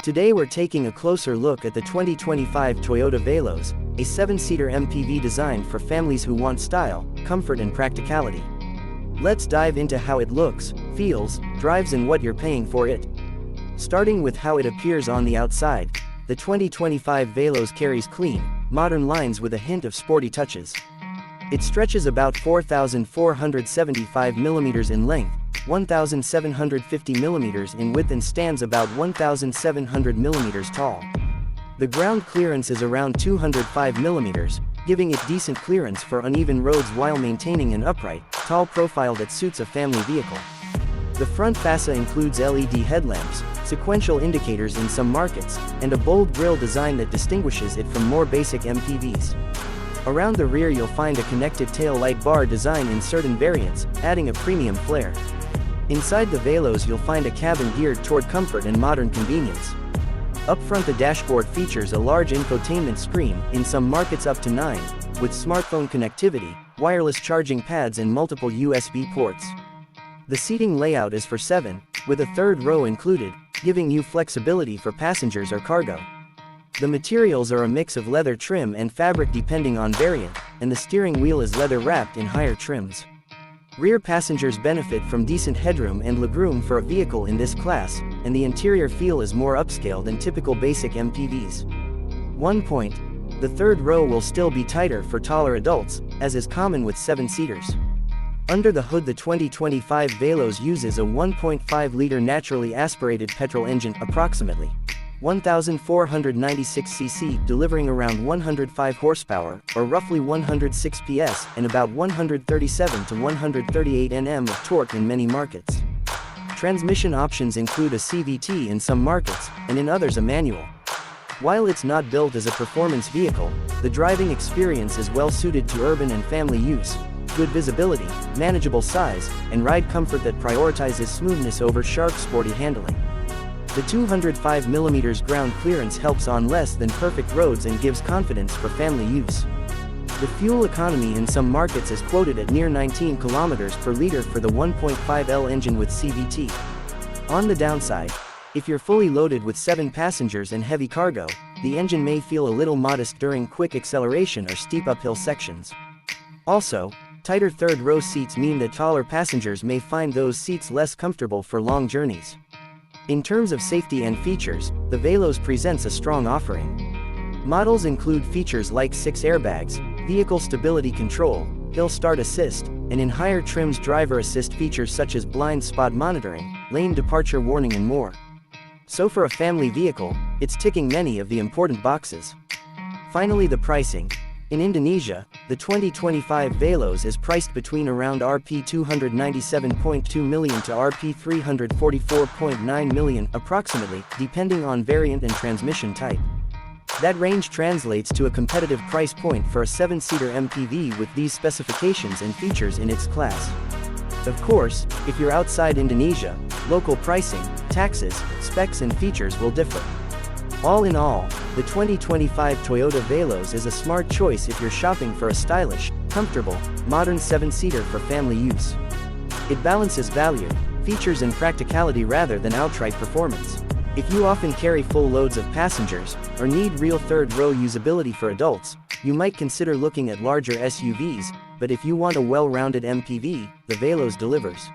Today we're taking a closer look at the 2025 Toyota Veloz, a 7-seater MPV designed for families who want style, comfort and practicality. Let's dive into how it looks, feels, drives and what you're paying for it. Starting with how it appears on the outside, the 2025 Veloz carries clean, modern lines with a hint of sporty touches. It stretches about 4,475 mm in length, 1,750 mm in width and stands about 1,700 mm tall. The ground clearance is around 205 mm, giving it decent clearance for uneven roads while maintaining an upright, tall profile that suits a family vehicle. The front fascia includes LED headlamps, sequential indicators in some markets, and a bold grille design that distinguishes it from more basic MPVs. Around the rear you'll find a connected tail light bar design in certain variants, adding a premium flair. Inside the Veloz you'll find a cabin geared toward comfort and modern convenience. Up front the dashboard features a large infotainment screen, in some markets up to 9, with smartphone connectivity, wireless charging pads and multiple USB ports. The seating layout is for 7, with a third row included, giving you flexibility for passengers or cargo. The materials are a mix of leather trim and fabric depending on variant, and the steering wheel is leather wrapped in higher trims. Rear passengers benefit from decent headroom and legroom for a vehicle in this class, and the interior feel is more upscale than typical basic MPVs. 1 point: the third row will still be tighter for taller adults, as is common with 7-seaters. Under the hood the 2025 Veloz uses a 1.5-liter naturally aspirated petrol engine, approximately 1,496 cc, delivering around 105 horsepower, or roughly 106 PS, and about 137 to 138 Nm of torque in many markets. Transmission options include a CVT in some markets, and in others a manual. While it's not built as a performance vehicle, the driving experience is well suited to urban and family use. Good visibility, manageable size, and ride comfort that prioritizes smoothness over sharp sporty handling. The 205 mm ground clearance helps on less than perfect roads and gives confidence for family use. The fuel economy in some markets is quoted at near 19 km per liter for the 1.5L engine with CVT. On the downside, if you're fully loaded with 7 passengers and heavy cargo, the engine may feel a little modest during quick acceleration or steep uphill sections. Also, tighter third-row seats mean that taller passengers may find those seats less comfortable for long journeys. In terms of safety and features, the Veloz presents a strong offering. Models include features like 6 airbags, vehicle stability control, hill start assist, and in higher trims driver assist features such as blind spot monitoring, lane departure warning and more. So for a family vehicle, it's ticking many of the important boxes. Finally, the pricing. In Indonesia, the 2025 Veloz is priced between around Rp 297.2 million to Rp 344.9 million, approximately, depending on variant and transmission type. That range translates to a competitive price point for a 7-seater MPV with these specifications and features in its class. Of course, if you're outside Indonesia, local pricing, taxes, specs and features will differ. All in all, the 2025 Toyota Veloz is a smart choice if you're shopping for a stylish, comfortable, modern 7-seater for family use. It balances value, features and practicality rather than outright performance. If you often carry full loads of passengers, or need real third-row usability for adults, you might consider looking at larger SUVs, but if you want a well-rounded MPV, the Veloz delivers.